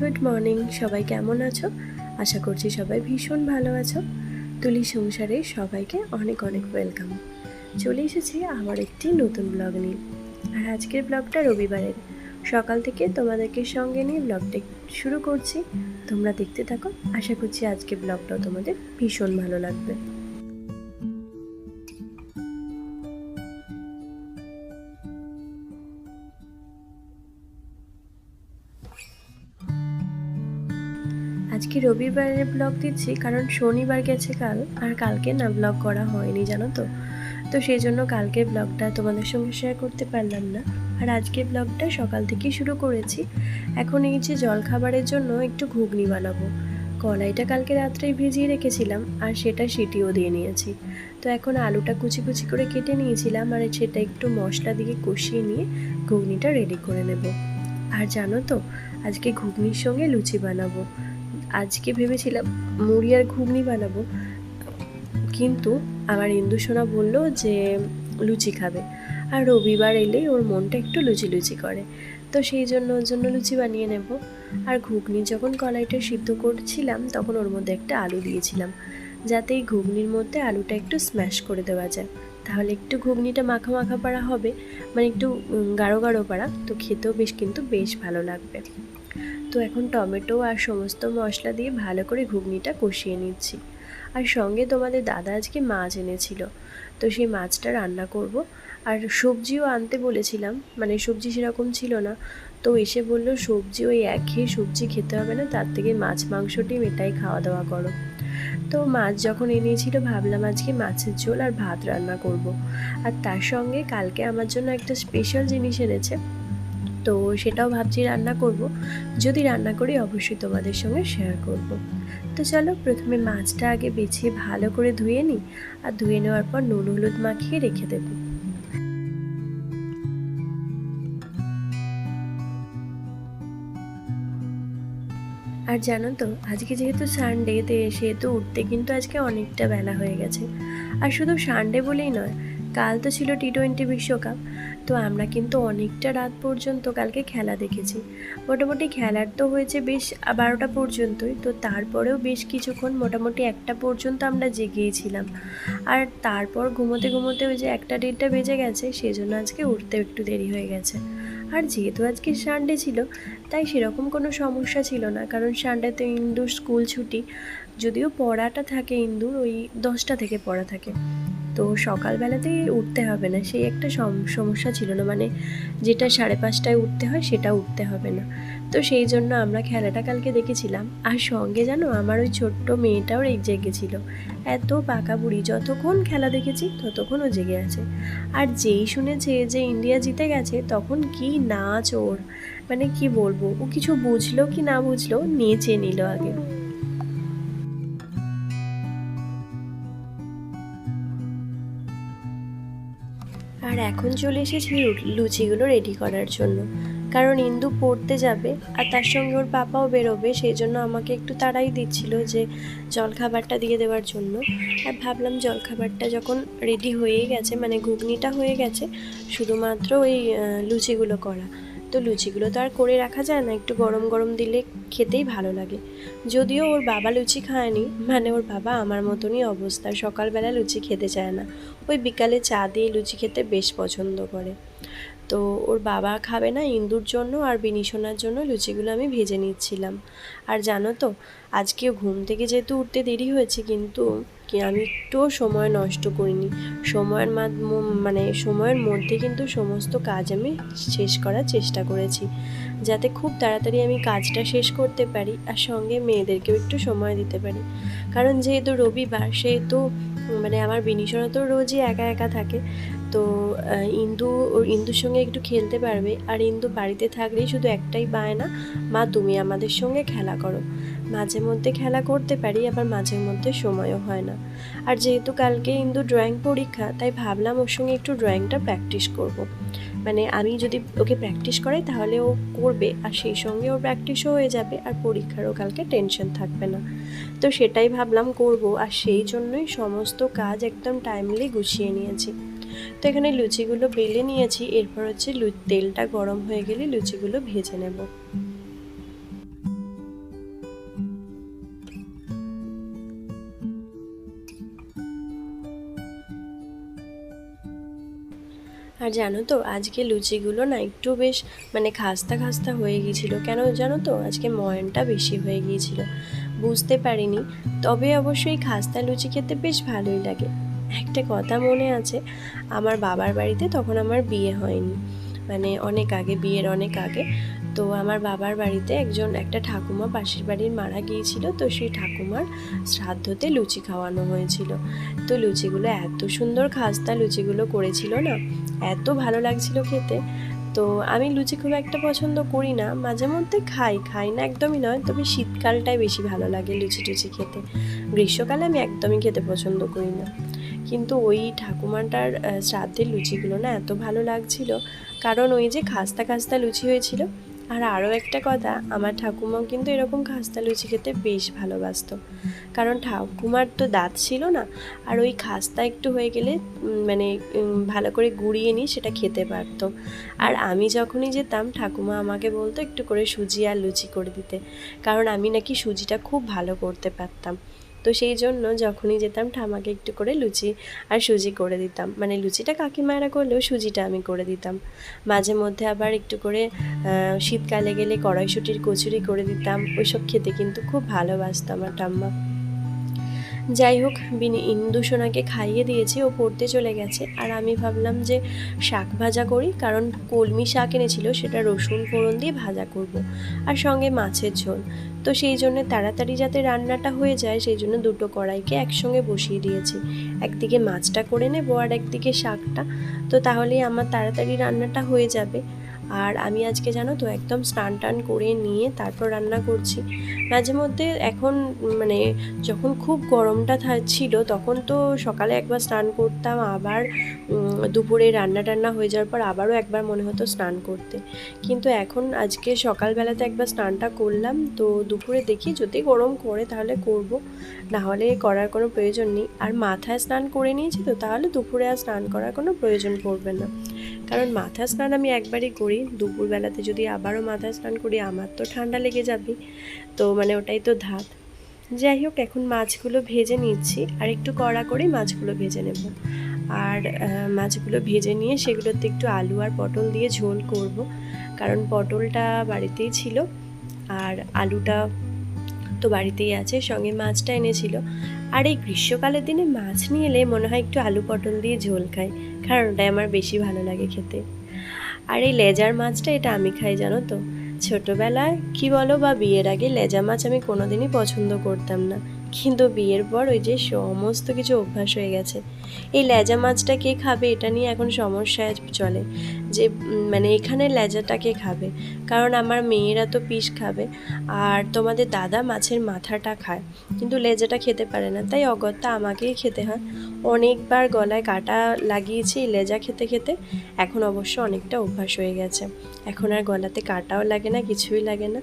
Good morning, সবাই কেমন আছো? আশা করছি সবাই ভীষণ ভালো আছো। তুলি সংসারে সবাইকে অনেক অনেক ওয়েলকাম। চলে এসেছি আমার একটি নতুন ব্লগ নিয়ে। আর আজকের ব্লগটা রবিবারের সকাল থেকে তোমাদেরকে সঙ্গে নিয়ে ব্লগটা শুরু করছি। তোমরা দেখতে থাকো, আশা করছি আজকের ব্লগটাও তোমাদের ভীষণ ভালো লাগবে। আজকে রবিবারের ব্লগ দিচ্ছি কারণ শনিবার গেছে কাল, আর কালকে না ব্লগ করা হয়নি জানো তো। তো সেই জন্য কালকের ব্লগটা তোমাদের সঙ্গে শেয়ার করতে পারলাম না। আর আজকের ব্লগটা সকাল থেকেই শুরু করেছি। এখন এই যে জলখাবারের জন্য একটু ঘুগনি বানাবো। কলাইটা কালকে রাত্রেই ভিজিয়ে রেখেছিলাম আর সেটা সিটিও দিয়ে নিয়েছি। তো এখন আলুটা কুচি কুচি করে কেটে নিয়েছিলাম আর সেটা একটু মশলা দিয়ে কষিয়ে নিয়ে ঘুগনিটা রেডি করে নেব। আর জানো তো, আজকে ঘুগনির সঙ্গে লুচি বানাবো। আজকে ভেবেছিলাম মুড়ি আর ঘুগনি বানাবো, কিন্তু আমার ইন্দু সোনা বললো যে লুচি খাবে। আর রবিবার এলেই ওর মনটা একটু লুচি লুচি করে, তো সেই জন্য ওর জন্য লুচি বানিয়ে নেব। আর ঘুগনি যখন কলাইটা সিদ্ধ করছিলাম তখন ওর মধ্যে একটা আলু দিয়েছিলাম, যাতে এই ঘুগনির মধ্যে আলুটা একটু স্ম্যাশ করে দেওয়া যায়, তাহলে একটু ঘুগনিটা মাখা মাখা পাড়া হবে, মানে একটু গাঢ় গাঢ় পাড়া, তো খেতেও কিন্তু বেশ ভালো লাগবে। তো এখন টমেটো আর সমস্ত মশলা দিয়ে ভালো করে ঘুগনিটা কষিয়ে নিচ্ছি। আর সঙ্গে তোমাদের দাদা আজকে মাছ এনেছিল, তো সেই মাছটা রান্না করব। আর সবজিও আনতে বলেছিলাম, মানে সবজি সেরকম ছিল না, তো এসে বললো সবজি ওই একঘেয়ে সবজি খেতে হবে না, তার থেকে মাছ মাংস ডিম এটাই খাওয়া দাওয়া করো। তো মাছ যখন এনেছিল ভাবলাম আজকে মাছের ঝোল আর ভাত রান্না করব। আর তার সঙ্গে কালকে আমার জন্য একটা স্পেশাল জিনিস এনেছে, তো সেটাও ভাবছি রান্না করব। যদি রান্না করি অবশ্যই তোমাদের সঙ্গে শেয়ার করব। তো চলো প্রথমে মাছটা আগে বেছে ভালো করে ধুয়ে নিই, আর ধুয়ে নেওয়ার পর নুন হলুদ মাখিয়ে রেখে দেবো। আর জানো তো, আজকে যেহেতু সানডেতে সেহেতু উঠতে কিন্তু আজকে অনেকটা বেলা হয়ে গেছে। আর শুধু সানডে বলেই নয়, কাল তো ছিল টি-20 বিশ্বকাপ, তো আমরা কিন্তু অনেকটা রাত পর্যন্ত কালকে খেলা দেখেছি। মোটামুটি খেলার তো হয়েছে বেশ 12টা পর্যন্তই, তো তারপরেও বেশ কিছুক্ষণ মোটামুটি 1টা পর্যন্ত আমরা জেগেইছিলাম। আর তারপর ঘুমোতে ঘুমোতে ওই যে 1টা-1:30 বেজে গেছে, সেজন্য আজকে উঠতে একটু দেরি হয়ে গেছে। আর যেহেতু আজকে সানডে ছিল তাই সেরকম কোনো সমস্যা ছিল না, কারণ সানডেতে ইন্দুর স্কুল ছুটি, যদিও পড়াটা থাকে ইন্দুর ওই 10টা থেকে পড়া থাকে, তো সকালবেলাতেই উঠতে হবে না, সেই একটা সমস্যা ছিল না, মানে যেটা 5:30টায় উঠতে হয় সেটা উঠতে হবে না। তো সেই জন্য আমরা খেলাটা কালকে দেখেছিলাম। আর সঙ্গে জানো আমার ওই ছোট্ট মেয়েটাও জেগেছিল। এত পাকা বুড়ি, যতক্ষণ খেলা দেখেছি ততক্ষণ ও জেগে আছে। আর যেই শুনেছে যে ইন্ডিয়া জিতে গেছে তখন কি নাচ ওর, মানে কি বলবো, ও কিছু বুঝলো কি না বুঝলো নেচে নিল আগে। আর এখন চলে এসেছি লুচিগুলো রেডি করার জন্য, কারণ ইন্দু পড়তে যাবে আর তার সঙ্গে ওর পাপাও বেরোবে, সেই জন্য আমাকে একটু তাড়াই দিচ্ছিল যে জলখাবারটা দিয়ে দেওয়ার জন্য। আর ভাবলাম জলখাবারটা যখন রেডি হয়েই গেছে, মানে ঘুগনিটা হয়ে গেছে, শুধুমাত্র ওই লুচিগুলো করা, তো লুচিগুলো তো আর করে রাখা যায় না, একটু গরম গরম দিলে খেতেই ভালো লাগে। যদিও ওর বাবা লুচি খায়নি, মানে ওর বাবা আমার মতনই অবস্থা, সকালবেলা লুচি খেতে চায় না, ওই বিকালে চা দিয়ে লুচি খেতে বেশ পছন্দ করে। তো ওর বাবা খাবে না, ইন্দুর জন্য আর বিনিশোনার জন্য লুচিগুলো আমি ভেজে নিচ্ছিলাম। আর জানো তো, আজকেও ঘুম থেকে যেহেতু উঠতে দেরি হয়েছে, কিন্তু আমি একটুও সময় নষ্ট করিনি। মানে সময়ের মধ্যে কিন্তু সমস্ত কাজ আমি শেষ করার চেষ্টা করেছি, যাতে খুব তাড়াতাড়ি আমি কাজটা শেষ করতে পারি আর সঙ্গে মেয়েদেরকেও একটু সময় দিতে পারি। কারণ যেহেতু রবিবার সেহেতু মানে আমার বিনিশোনা তো রোজই একা একা থাকে, তো ইন্দুর সঙ্গে একটু খেলতে পারবে। আর ইন্দু বাড়িতে থাকলেই শুধু একটাই বায়না, মা তুমি আমাদের সঙ্গে খেলা করো। মাঝে মধ্যে খেলা করতে পারি, আবার মাঝে মধ্যে সময়ও হয় না। আর যেহেতু কালকে ইন্দু ড্রয়িং পরীক্ষা, তাই ভাবলাম ওর সঙ্গে একটু ড্রয়িংটা প্র্যাকটিস করব। মানে আমি যদি ওকে প্র্যাকটিস করাই তাহলে ও করবে, আর সেই সঙ্গে ওর প্র্যাকটিসও হয়ে যাবে, আর পরীক্ষারও কালকে টেনশন থাকবে না। তো সেটাই ভাবলাম করব, আর সেই জন্যই সমস্ত কাজ একদম টাইমলি গুছিয়ে নিয়েছি। তো এখানে লুচিগুলো বেলে নিয়েছি, এরপর হচ্ছে তেলটা গরম হয়ে গেলে লুচিগুলো ভেজে নেব। আর জানো তো আজকে লুচিগুলো না একটু বেশ মানে খাস্তা খাস্তা হয়ে গিয়েছিলো। কেন জানো তো, আজকে ময়নটা বেশি হয়ে গিয়েছিল, বুঝতে পারিনি। তবে অবশ্যই খাস্তা লুচি খেতে বেশ ভালোই লাগে। একটা কথা মনে আছে, আমার বাবার বাড়িতে তখন আমার বিয়ে হয়নি, মানে অনেক আগে, বিয়ের অনেক আগে। তো আমার বাবার বাড়িতে একটা ঠাকুমা পাশের বাড়ির মারা গিয়েছিল। তো সেই ঠাকুমার শ্রাদ্ধতে লুচি খাওয়ানো হয়েছিল। তো লুচিগুলো এত সুন্দর খাস্তা লুচিগুলো করেছিল না, এত ভালো লাগছিল খেতে। তো আমি লুচি খুব একটা পছন্দ করি না, মাঝে মধ্যে খাই না একদমই নয়, তবে শীতকালটাই বেশি ভালো লাগে লুচি টুচি খেতে। গ্রীষ্মকালে আমি একদমই খেতে পছন্দ করি না। কিন্তু ওই ঠাকুমাটার শ্রাদ্ধের লুচিগুলো না এত ভালো লাগছিল, কারণ ওই যে খাস্তা খাস্তা লুচি হয়েছিল। আর আরও একটা কথা, আমার ঠাকুমাও কিন্তু এরকম খাস্তা লুচি খেতে বেশ ভালোবাসতো, কারণ ঠাকুমার তো দাঁত ছিল না, আর ওই খাস্তা একটু হয়ে গেলে মানে ভালো করে গুঁড়িয়ে নিয়ে সেটা খেতে পারতো। আর আমি যখনই যেতাম ঠাকুমা আমাকে বলতো একটু করে সুজি আর লুচি করে দিতে, কারণ আমি নাকি সুজিটা খুব ভালো করতে পারতাম। তো সেই জন্য যখনই যেতাম ঠামাকে একটু করে লুচি আর সুজি করে দিতাম, মানে লুচিটা কাকিমায়েরা করলেও সুজিটা আমি করে দিতাম। মাঝে মধ্যে আবার একটু করে শীতকালে গেলে কড়াইশুঁটির কচুরি করে দিতাম, ওইসব খেতে কিন্তু খুব ভালোবাসতো আমার ঠাম্মা। যাই হোক, ইন্দুসোনাকে খাইয়ে দিয়েছি, ও পড়তে চলে গেছে। আর আমি ভাবলাম যে শাক ভাজা করি, কারণ কলমি শাক এনেছিল, সেটা রসুন ফোড়ন দিয়ে ভাজা করব, আর সঙ্গে মাছের ঝোল। তো সেই জন্য তাড়াতাড়ি যাতে রান্নাটা হয়ে যায়, সেই জন্য দুটো কড়াইকে একসঙ্গে বসিয়ে দিয়েছি। একদিকে মাছটা করে নেবো আর একদিকে শাকটা, তো তাহলেই আমার তাড়াতাড়ি রান্নাটা হয়ে যাবে। আর আমি আজকে জানো তো একদম স্নান টান করে নিয়ে তারপর রান্না করছি। মাঝে মধ্যে এখন মানে যখন খুব গরমটা ছিল তখন তো সকালে একবার স্নান করতাম, আবার দুপুরে রান্না টান্না হয়ে যাওয়ার পর আবারও একবার মনে হতো স্নান করতে। কিন্তু এখন আজকে সকালবেলাতে একবার স্নানটা করলাম, তো দুপুরে দেখি যদি গরম করে তাহলে করব, না হলে করার কোনো প্রয়োজন নেই। আর মাথায় স্নান করে নিয়েছি, তো তাহলে দুপুরে আর স্নান করার কোনো প্রয়োজন পড়বে না, কারণ মাথা স্নান আমি একবারই করি। দুপুরবেলাতে যদি আবারও মাথা স্নান করি আমার তো ঠান্ডা লেগে যাবে, তো মানে ওটাই তো ধাত। যাই হোক, এখন মাছগুলো ভেজে নিচ্ছি, আর একটু কড়া করে মাছগুলো ভেজে নেব। আর মাছগুলো ভেজে নিয়ে সেগুলোতে একটু আলু আর পটল দিয়ে ঝোল করব, কারণ পটলটা বাড়িতেই ছিল আর আলুটা তো বাড়িতেই আছে, সঙ্গে মাছটা এনেছিল। আর এই গ্রীষ্মকালের দিনে মাছ নিয়ে এলে মনে হয় একটু আলু পটল দিয়ে ঝোল খাই, কারণ ওটাই আমার বেশি ভালো লাগে খেতে। আর এই লেজার মাছটা এটা আমি খাই জানো তো। ছোটোবেলায় কি বলো বা বিয়ের আগে লেজা মাছ আমি কোনোদিনই পছন্দ করতাম না, কিন্তু বিয়ের পর ওই যে সমস্ত কিছু অভ্যাস হয়ে গেছে। এই লেজা মাছটা কে খাবে এটা নিয়ে এখন সমস্যায় চলে, যে মানে এখানে লেজাটা কে খাবে, কারণ আমার মেয়েরা তো পিস খাবে, আর তোমাদের দাদা মাছের মাথাটা খায় কিন্তু লেজাটা খেতে পারে না, তাই অগত্যা আমাকেই খেতে হয়। অনেকবার গলায় কাটা লাগিয়েছি লেজা খেতে খেতে, এখন অবশ্য অনেকটা অভ্যাস হয়ে গেছে, এখন আর গলাতে কাটাও লাগে না, কিছুই লাগে না।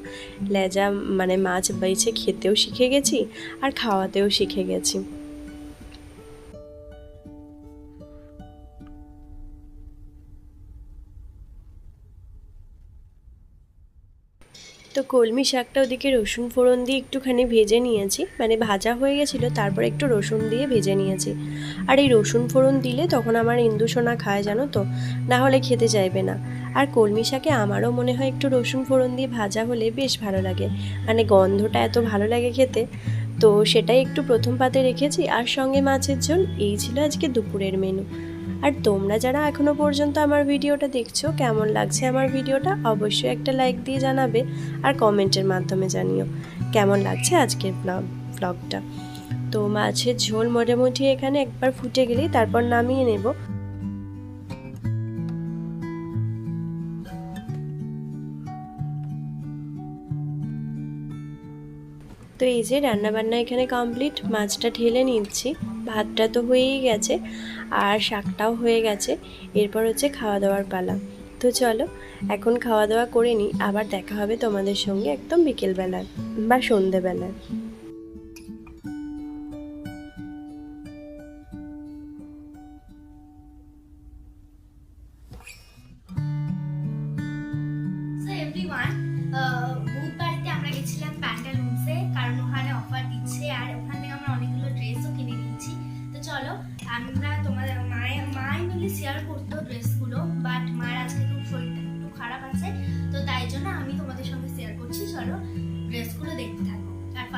লেজা মানে মাছ বেছে খেতেও শিখে গেছি আর খাওয়াতেও শিখে গেছি। তো কলমি শাকটা ওদিকে রসুন ফোড়ন দিয়ে একটুখানি ভেজে নিয়েছি, মানে ভাজা হয়ে গেছিলো, তারপর একটু রসুন দিয়ে ভেজে নিয়েছি। আর এই রসুন ফোড়ন দিলে তখন আমার ইন্দুসোনা খায় জানো তো, না হলে খেতে চাইবে না। আর কলমি শাকে আমারও মনে হয় একটু রসুন ফোড়ন দিয়ে ভাজা হলে বেশ ভালো লাগে, মানে গন্ধটা এত ভালো লাগে খেতে। তো সেটাই একটু প্রথম পাতে রেখেছি, আর সঙ্গে মাছের ঝোল। এই ছিল আজকে দুপুরের মেনু। আর তোমরা যারা এখনও পর্যন্ত আমার ভিডিওটা দেখছো, কেমন লাগছে আমার ভিডিওটা অবশ্যই একটা লাইক দিয়ে জানাবে, আর কমেন্টের মাধ্যমে জানিও কেমন লাগছে আজকের ব্লগটা। তো মাছের ঝোল মোটামুটি এখানে একবার ফুটে গেলেই তারপর নামিয়ে নেব। তো এই যে রান্নাবান্না এখানে কমপ্লিট, মাছটা ঢেলে নিচ্ছি, ভাতটা তো হয়েই গেছে আর শাকটাও হয়ে গেছে, এরপর হচ্ছে খাওয়া দাওয়ার পালা। তো চলো এখন খাওয়া দাওয়া করে নিই, আবার দেখা হবে তোমাদের সঙ্গে একদম বিকেলবেলায় বা সন্ধেবেলায়। বুধবারতে আমরা গেছিলাম প্যান্টালুন্সে, কারণ ওখানে অফার দিচ্ছে আর ওখান থেকে আমরা অনেকগুলো ড্রেসও কিনে নিয়েছি। তো চলো আমরা তোমাদের মাই মিলে শেয়ার করতো ড্রেসগুলো,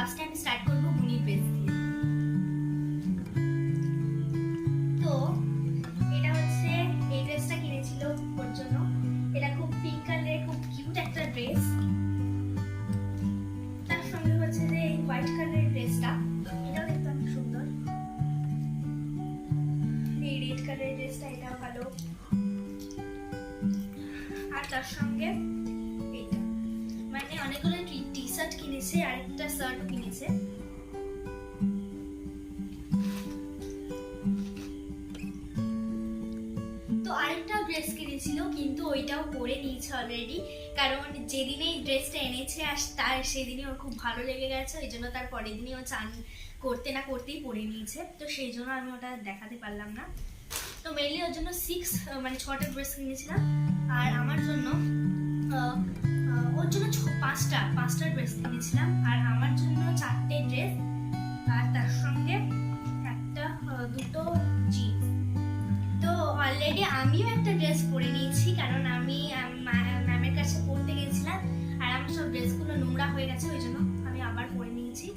ফার্স্টে আমি স্টার্ট করবো বুনির ড্রেস দিয়ে। তো এটা হচ্ছে, এই ড্রেসটা কিনেছিল ওর জন্য। এটা খুব পিঙ্ক কালারের, খুব কিউট একটা ড্রেস। তার সঙ্গে হচ্ছে যে এই হোয়াইট কালারের ড্রেসটা, এটাও দেখতে অনেক সুন্দর। এই রেড কালারের ড্রেসটা, এটাও ভালো। আর তার সঙ্গে এইটা, মানে অনেকগুলো টি শার্ট কিনেছে আর একটা শার্টও কিনেছে। তো আরেকটা ড্রেস কিনেছিল, কিন্তু ওইটাও পরে নিয়েছে অলরেডি, কারণ যেদিনে এই ড্রেসটা এনেছে আর তার সেদিনই ওর খুব ভালো লেগে গেছে, ওই জন্য তার পরের দিনই ও চান করতে না করতেই পরে নিয়েছে। তো সেই জন্য আমি ওটা দেখাতে পারলাম না। তো মেনলি ওর জন্য 6টা ড্রেস কিনেছিলাম, আর আমার জন্য ওর জন্য 5টা ড্রেস কিনেছিলাম, আর আমার জন্য 4টে ড্রেস, আর তার সঙ্গে দুটো জিন্স। তো অলরেডি আমিও একটা ড্রেস পরে নিয়েছি, কারণ আমি ম্যামের কাছে পড়তে গেছিলাম আর আমার সব ড্রেসগুলো নোংরা হয়ে গেছে, ওই জন্য আমি আবার পরে নিয়েছি।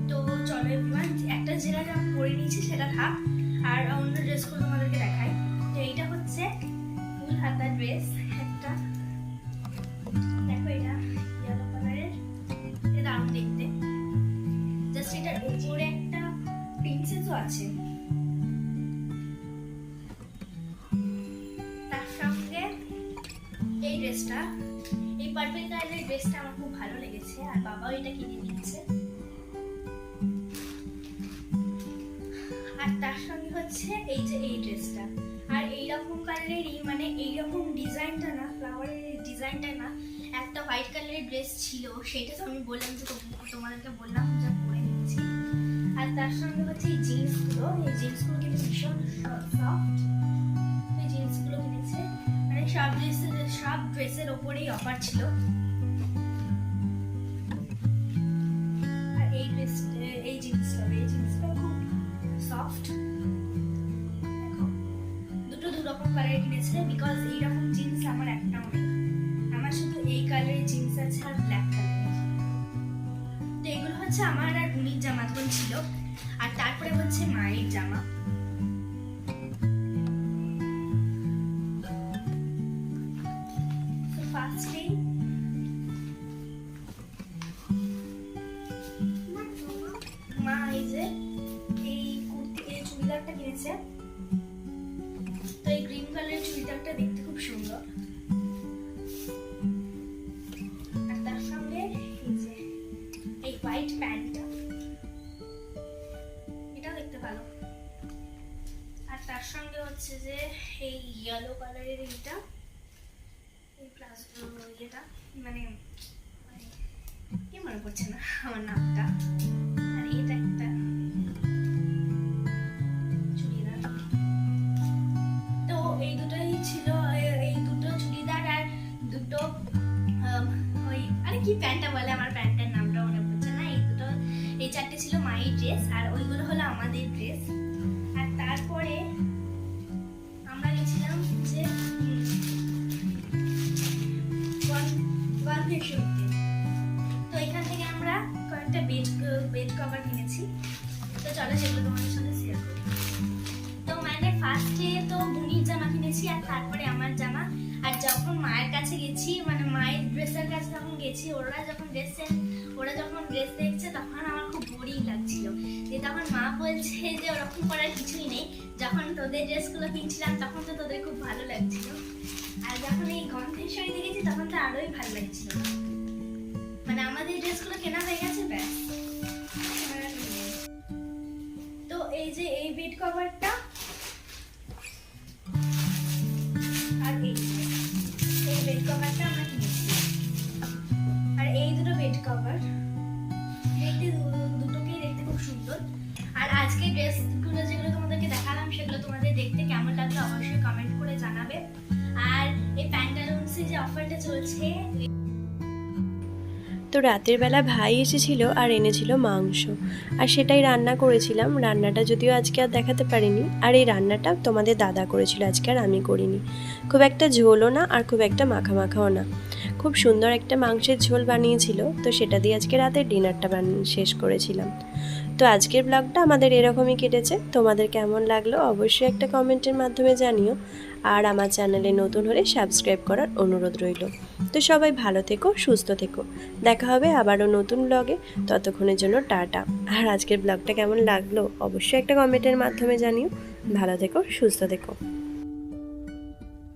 তো চলো এভরিওয়ান, একটা যেটা আমি পরে নিয়েছি সেটা থাক, আর অন্য ড্রেসগুলো তোমাদেরকে দেখাই। তো এইটা হচ্ছে ফুল হাতা ড্রেস একটা, দেখো এটা ইয়েলো কালারের, এটা দারুণ দেখতে। জাস্ট এটার উপরে একটা প্রিন্সেসও আছে। তার সঙ্গে এই ড্রেসটা, এই পার্পল কালারের ড্রেসটা আমার খুব ভালো লেগেছে, আর বাবাও এটা কিনে নিয়েছে। আর তার সঙ্গে হচ্ছে এই যে এই ড্রেসটা, আর এইরকম কালারেরই, মানে এইরকম ডিজাইনটা না, ফ্লাওয়ারের ডিজাইনটা না, একটা হোয়াইট কালারের ড্রেস ছিল, সেটা তো আমি বললাম যে তোমাদেরকে বললাম যে পরে নিয়েছি। আর তার সঙ্গে হচ্ছে এই জিন্সগুলো কিন্তু ভীষণ সফট। এই জিন্সগুলো কিনেছে, মানে সব ড্রেসের ওপরেই অফার ছিল। আর এই জিন্সটা খুব সফট। দেখো দুটো দুরকম কালার কিনেছে, বিকজ এইরকম জিন্স আমার একটাও নেই, আমার শুধু এই কালারের জিন্স আছে আর ব্ল্যাক কালারের। তো এগুলো হচ্ছে আমার আর বুনির জামা তখন ছিল, আর তারপরে হচ্ছে মায়ের জামা। ফার্স্টেই মা এই যে এই চুড়িদারটা কিনেছে। তো এই গ্রিন কালারের চুড়িদারটা দেখতে খুব সুন্দর, আর তার সঙ্গে এই যে এই হোয়াইট প্যান্টটা, এটাও দেখতে ভালো। আর তার সঙ্গে হচ্ছে যে এই ইয়েলো কালারের এইটা, এই প্লাস এটা, মানে কি মনে পড়ছে না আমার নামটা। আর এটা একটা চুড়িদার। তো এই দুটোই ছিল, এই দুটো চুড়িদার আর দুটো ওই আরে কি প্যান্টটা বলে, আমার প্যান্টের নামটা মনে পড়ছে না। এই 4টে ছিল মায়ের ড্রেস, আর ওইগুলো হলো আমাদের ড্রেস। আর তারপরে আমরা গেছিলাম যে তো এখান থেকে আমরা কয়েকটা বেড কভার কিনেছি। তো চলো সেগুলো তোমাদের সাথে শেয়ার করি। তো মানে ফার্স্টে তো বুনির জামা কিনেছি, আর তারপরে আমার জামা। আর যখন মায়ের কাছে গেছি, মানে মায়ের ড্রেসের কাছে যখন গেছি, ওরা যখন ড্রেস দেখছে, তখন আমার খুব বোরিং লাগছিল। যে তখন মা বলছে যে ওরকম করার কিছুই নেই, যখন তোদের ড্রেসগুলো কিনছিলাম তখন তো তোদের খুব ভালো লাগছিল, আর যখন এই গন্ধের শাড়ি দেখেছি তখন তো আরোই ভালো লাগছিল। মানে আমাদের ড্রেসগুলো কেনা হয়ে গেছে ব্যাস। তো এই যে এই বেড কভারটা, আর এই বেড কভারটা আমরা কিনেছি, আর এই দুটো বেড কভার দুটোকেই দেখতে খুব সুন্দর। আর আজকে ড্রেসগুলো যেগুলো তোমাদেরকে দেখালাম, সেগুলো তোমাদের দেখতে কেমন লাগলো অবশ্যই কমেন্ট করে জানাবে। আর এই প্যান্টালুন্সে যে অফারটা চলছে, তো রাতের বেলা ভাই এসেছিল আর এনেছিল মাংস, আর সেটাই রান্না করেছিলাম। রান্নাটা যদিও আজকে আর দেখাতে পারিনি, আর এই রান্নাটা তোমাদের দাদা করেছিল, আজকে আর আমি করিনি। খুব একটা ঝোলও না আর খুব একটা মাখা মাখাও না, খুব সুন্দর একটা মাংসের ঝোল বানিয়েছিল, তো সেটা দিয়ে আজকে রাতে ডিনারটা শেষ করেছিলাম। তো আজকের ব্লগটা আমাদের এরকমই কেটেছে। তোমাদের কেমন লাগলো অবশ্যই একটা কমেন্টের মাধ্যমে জানিও। আর আমার চ্যানেলে নতুন হলে সাবস্ক্রাইব করার অনুরোধ রইল। তো সবাই ভালো থেকো, সুস্থ থেকো। দেখা হবে আবারও নতুন ব্লগে। ততক্ষণের জন্য টাটা। আর আজকের ব্লগটা কেমন লাগলো অবশ্যই একটা কমেন্টের মাধ্যমে জানিও। ভালো থেকো, সুস্থ থেকো।